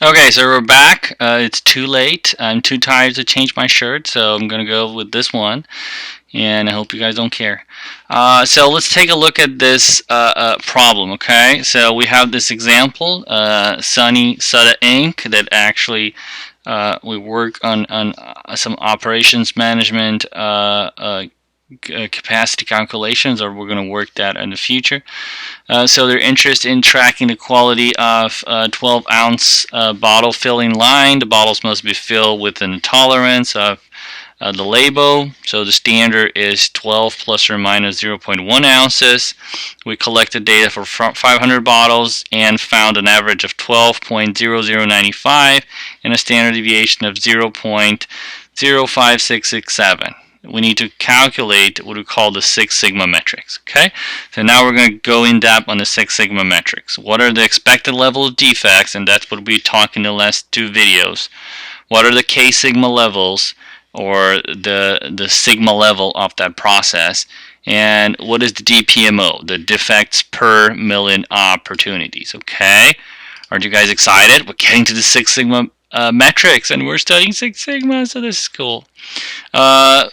Okay, so we're back. It's too late. I'm too tired to change my shirt, so I'm gonna go with this one. And I hope you guys don't care. So let's take a look at this problem. Okay, so we have this example, Sunny Sutta Inc. that actually we work on some operations management capacity calculations, or we're going to work that in the future. So they're interested in tracking the quality of 12-ounce bottle filling line. The bottles must be filled within the tolerance of the label. So the standard is 12 plus or minus 0.1 ounces. We collected data for 500 bottles and found an average of 12.0095 and a standard deviation of 0.05667. We need to calculate what we call the Six Sigma metrics. Okay, so now we're going to go in depth on the Six Sigma metrics. What are the expected level of defects? And that's what we talked in the last two videos. What are the K Sigma levels, or the sigma level of that process? And what is the DPMO, the defects per million opportunities? Okay, aren't you guys excited? We're getting to the Six Sigma metrics, and we're studying Six Sigma, so this is cool.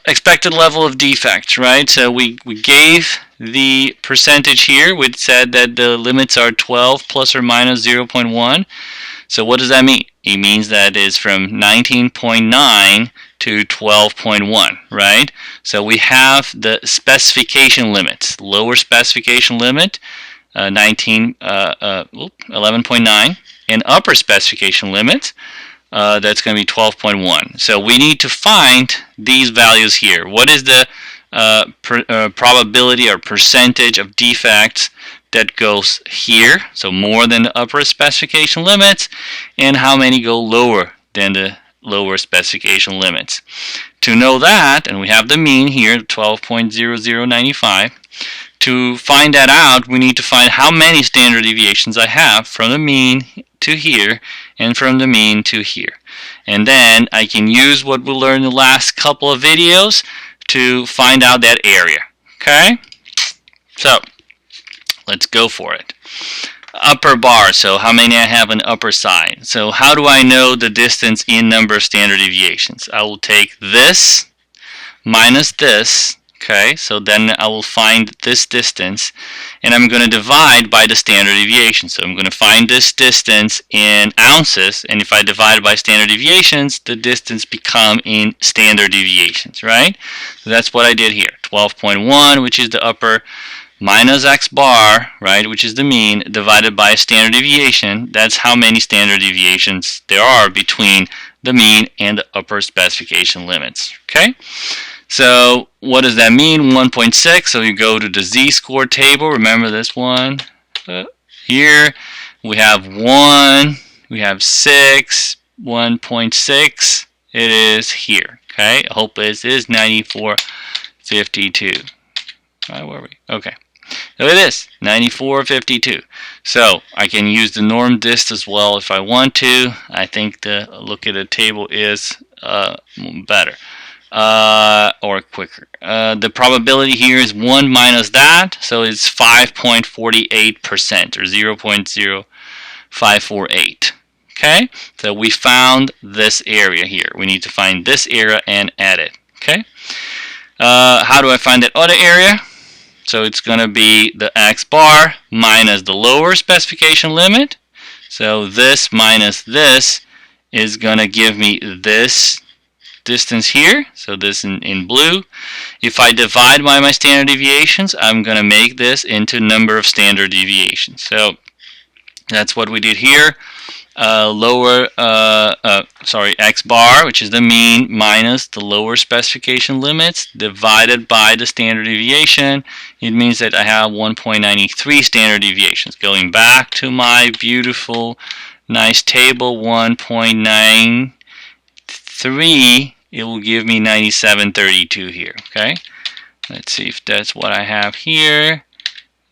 Expected level of defects, right? So we gave the percentage here, which said that the limits are 12 plus or minus 0.1. So what does that mean? It means that it's from 19.9 to 12.1, right? So we have the specification limits. Lower specification limit, 11.9, and upper specification limit, that's going to be 12.1. So we need to find these values here. What is the probability or percentage of defects that goes here, so more than the upper specification limits, and how many go lower than the lower specification limits? To know that, and we have the mean here, 12.0095, to find that out, we need to find how many standard deviations I have from the mean to here and from the mean to here. And then I can use what we learned in the last couple of videos to find out that area. Okay? So, let's go for it. Upper bar, so how many I have on the upper side. So how do I know the distance in number of standard deviations? I will take this minus this. Okay, so then I will find this distance, and I'm going to divide by the standard deviation. So I'm going to find this distance in ounces, and if I divide by standard deviations, the distance become in standard deviations, right? So that's what I did here. 12.1, which is the upper, minus x bar, right, which is the mean, divided by a standard deviation. That's how many standard deviations there are between the mean and the upper specification limits. Okay? So what does that mean? 1.6. So you go to the z-score table. Remember this one here. We have 1. We have 6. 1.6. It is here. Okay. I hope it is 94.52. Where were we? Okay. So it is 94.52. So I can use the norm dist as well if I want to. I think the look at the table is better. Or quicker. The probability here is 1 minus that, so it's 5.48% or 0.0548. Okay, so we found this area here. We need to find this area and add it. Okay, how do I find that other area? So it's going to be the x bar minus the lower specification limit. So this minus this is going to give me this distance here, so this in blue. If I divide by my standard deviations, I'm going to make this into number of standard deviations. So that's what we did here. X bar, which is the mean, minus the lower specification limits, divided by the standard deviation. It means that I have 1.93 standard deviations. Going back to my beautiful, nice table, 1.93, it will give me 97.32 here. Okay, let's see if that's what I have here.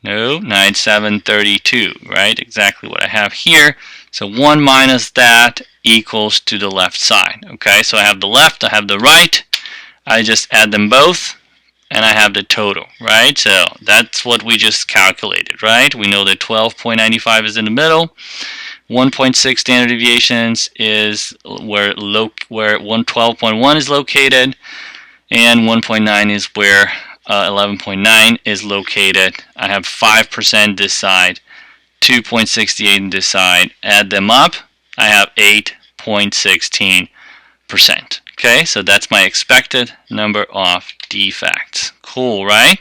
No, 97.32, right? Exactly what I have here. So 1 minus that equals to the left side. Okay, so I have the left, I have the right. I just add them both, and I have the total, right? So that's what we just calculated, right? We know that 12.95 is in the middle. 1.6 standard deviations is where 112.1 is located, and 1.9 is where 11.9 is located. I have 5% this side, 2.68 on this side. Add them up, I have 8.16%. Okay, so that's my expected number of defects. Cool, right?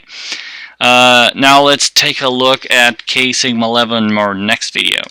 Now let's take a look at K sigma 11 in our next video.